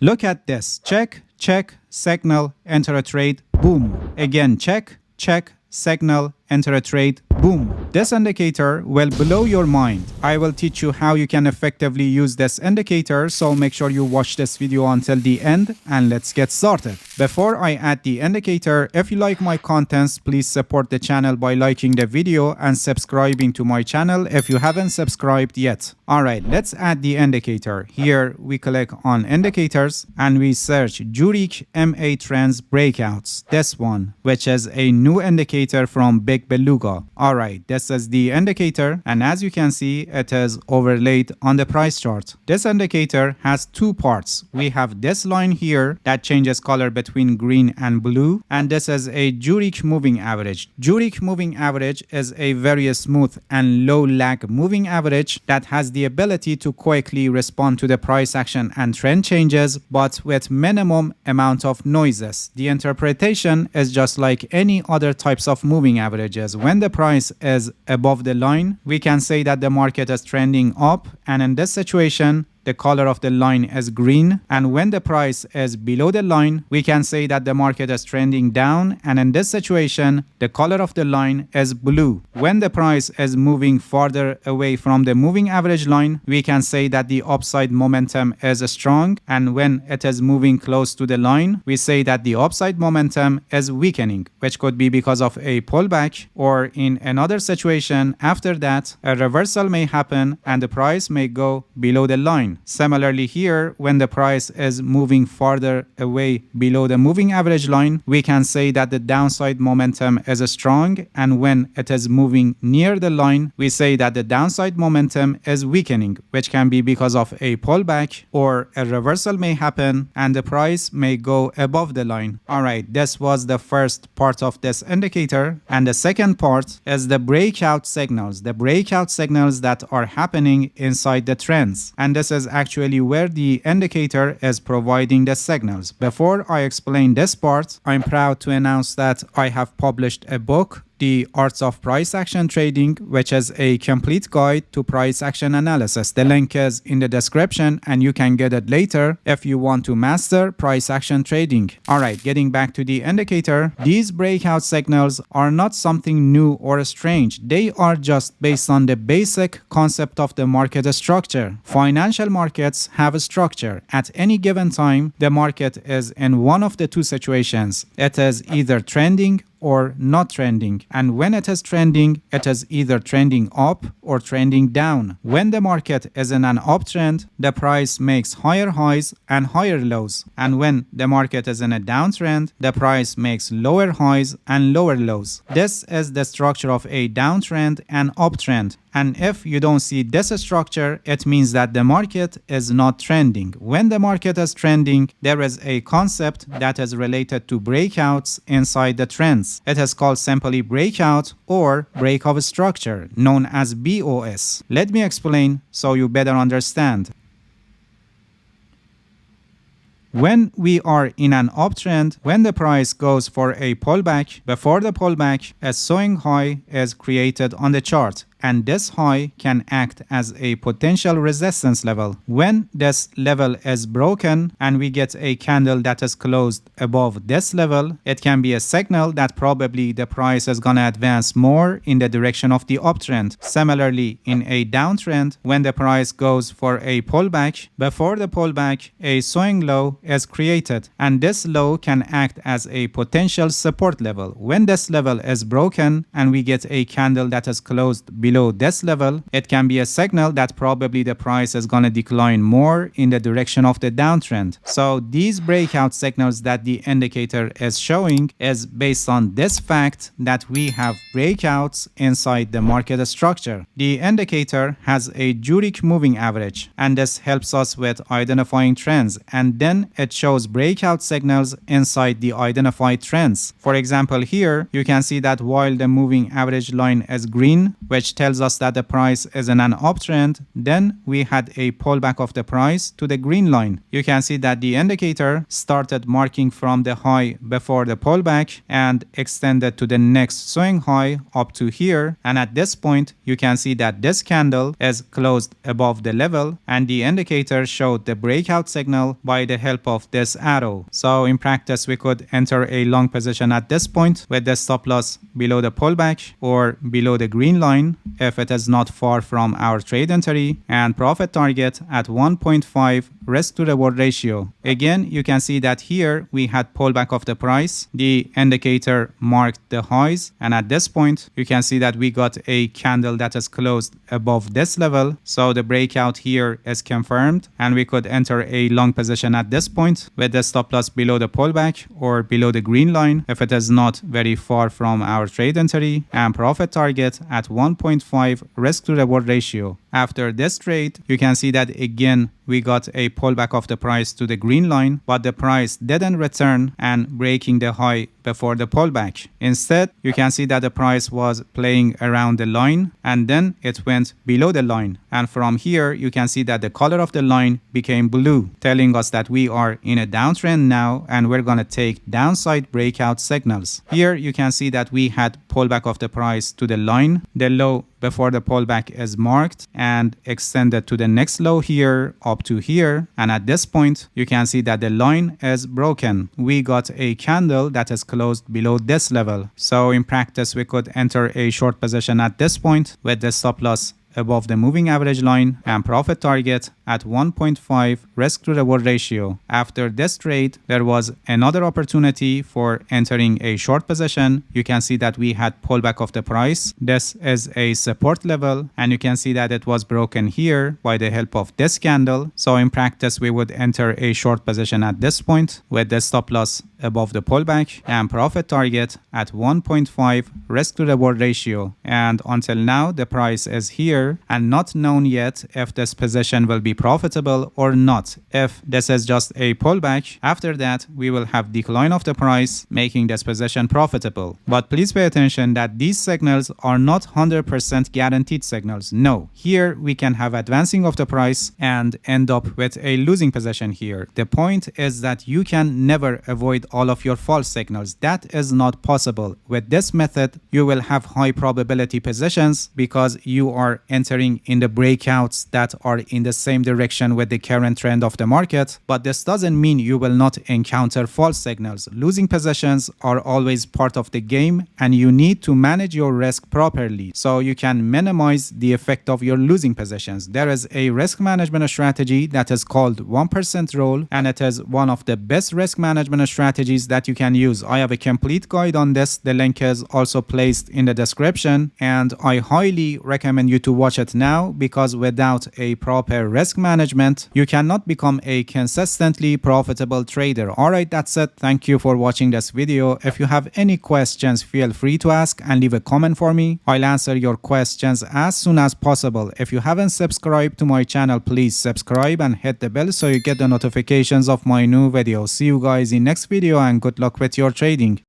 Look at this. Check, check, signal, enter a trade, boom. Again, check, check, signal, enter a trade, boom. This indicator will blow your mind. I will teach you how you can effectively use this indicator, so make sure you watch this video until the end and let's get started. Before I add the indicator, if you like my contents, please support the channel by liking the video and subscribing to my channel if you haven't subscribed yet. Alright, let's add the indicator. Here we click on indicators and we search Zurich MA Trends Breakouts. This one, which is a new indicator from Big Beluga. Alright, this is the indicator, and as you can see, it is overlaid on the price chart. This indicator has two parts. We have this line here that changes color between green and blue, and this is a Zurich moving average. Zurich moving average is a very smooth and low lag moving average that has the ability to quickly respond to the price action and trend changes, but with minimum amount of noises. The interpretation is just like any other types of moving averages. When the price is above the line, we can say that the market is trending up, and in this situation, the color of the line is green, and when the price is below the line, we can say that the market is trending down, and in this situation, the color of the line is blue. When the price is moving farther away from the moving average line, we can say that the upside momentum is strong, and when it is moving close to the line, we say that the upside momentum is weakening, which could be because of a pullback, or in another situation, after that, a reversal may happen and the price may go below the line. Similarly here, when the price is moving farther away below the moving average line, we can say that the downside momentum is strong, and when it is moving near the line, we say that the downside momentum is weakening, which can be because of a pullback or a reversal may happen and the price may go above the line. Alright, this was the first part of this indicator, and the second part is the breakout signals. The breakout signals that are happening inside the trends, and this is actually where the indicator is providing the signals. Before I explain this part, I'm proud to announce that I have published a book, The Arts of Price Action Trading, which is a complete guide to price action analysis. The link is in the description and you can get it later if you want to master price action trading. Alright, getting back to the indicator, these breakout signals are not something new or strange. They are just based on the basic concept of the market structure. Financial markets have a structure. At any given time, the market is in one of the two situations. It is either trending or not trending, and when it is trending, it is either trending up or trending down. When the market is in an uptrend, the price makes higher highs and higher lows, and when the market is in a downtrend, the price makes lower highs and lower lows. This is the structure of a downtrend and uptrend. And if you don't see this structure, it means that the market is not trending. When the market is trending, there is a concept that is related to breakouts inside the trends. It is called simply breakout or break of structure, known as BOS. Let me explain so you better understand. When we are in an uptrend, when the price goes for a pullback, before the pullback, a swing high is created on the chart, and this high can act as a potential resistance level. When this level is broken and we get a candle that is closed above this level, it can be a signal that probably the price is gonna advance more in the direction of the uptrend. Similarly, in a downtrend, when the price goes for a pullback, before the pullback, a swing low is created, and this low can act as a potential support level. When this level is broken and we get a candle that is closed below this level, it can be a signal that probably the price is going to decline more in the direction of the downtrend. So these breakout signals that the indicator is showing is based on this fact that we have breakouts inside the market structure. The indicator has a Zurich moving average, and this helps us with identifying trends, and then it shows breakout signals inside the identified trends. For example, here you can see that while the moving average line is green, which tells us that the price is in an uptrend. Then we had a pullback of the price to the green line. You can see that the indicator started marking from the high before the pullback and extended to the next swing high up to here. And at this point, you can see that this candle is closed above the level, and the indicator showed the breakout signal by the help of this arrow. So in practice, we could enter a long position at this point with the stop loss below the pullback or below the green line if it is not far from our trade entry, and profit target at 1.5 risk to reward ratio. Again, you can see that here we had pullback of the price. The indicator marked the highs, and at this point you can see that we got a candle that is closed above this level. So the breakout here is confirmed, and we could enter a long position at this point with the stop loss below the pullback or below the green line if it is not very far from our trade entry, and profit target at 1.5 risk to reward ratio. After this trade, you can see that again we got a pullback of the price to the green line, but the price didn't return and breaking the high before the pullback. Instead, you can see that the price was playing around the line and then it went below the line. And from here, you can see that the color of the line became blue, telling us that we are in a downtrend now and we're going to take downside breakout signals. Here, you can see that we had pullback of the price to the line. The low before the pullback is marked and extended to the next low here up to here, and at this point you can see that the line is broken. We got a candle that is closed below this level, so in practice we could enter a short position at this point with the stop loss above the moving average line and profit target at 1.5 risk to reward ratio. After this trade, there was another opportunity for entering a short position. You can see that we had pullback of the price. This is a support level, and you can see that it was broken here by the help of this candle. So in practice, we would enter a short position at this point with the stop loss above the pullback and profit target at 1.5 risk to reward ratio. And until now, the price is here and not known yet if this position will be profitable or not. If this is just a pullback, after that we will have decline of the price, making this position profitable. But please pay attention that these signals are not 100% guaranteed signals. No, here we can have advancing of the price and end up with a losing position here. The point is that you can never avoid all of your false signals. That is not possible. With this method, you will have high probability positions because you are entering in the breakouts that are in the same direction with the current trend of the market. But this doesn't mean you will not encounter false signals. Losing positions are always part of the game, and you need to manage your risk properly so you can minimize the effect of your losing positions. There is a risk management strategy that is called 1% rule, and it is one of the best risk management strategies that you can use. I have a complete guide on this. The link is also placed in the description, and I highly recommend you to watch it now, because without a proper risk management, you cannot become a consistently profitable trader. Alright, that's it. Thank you for watching this video. If you have any questions, feel free to ask and leave a comment for me. I'll answer your questions as soon as possible. If you haven't subscribed to my channel, please subscribe and hit the bell so you get the notifications of my new videos. See you guys in next video, and good luck with your trading.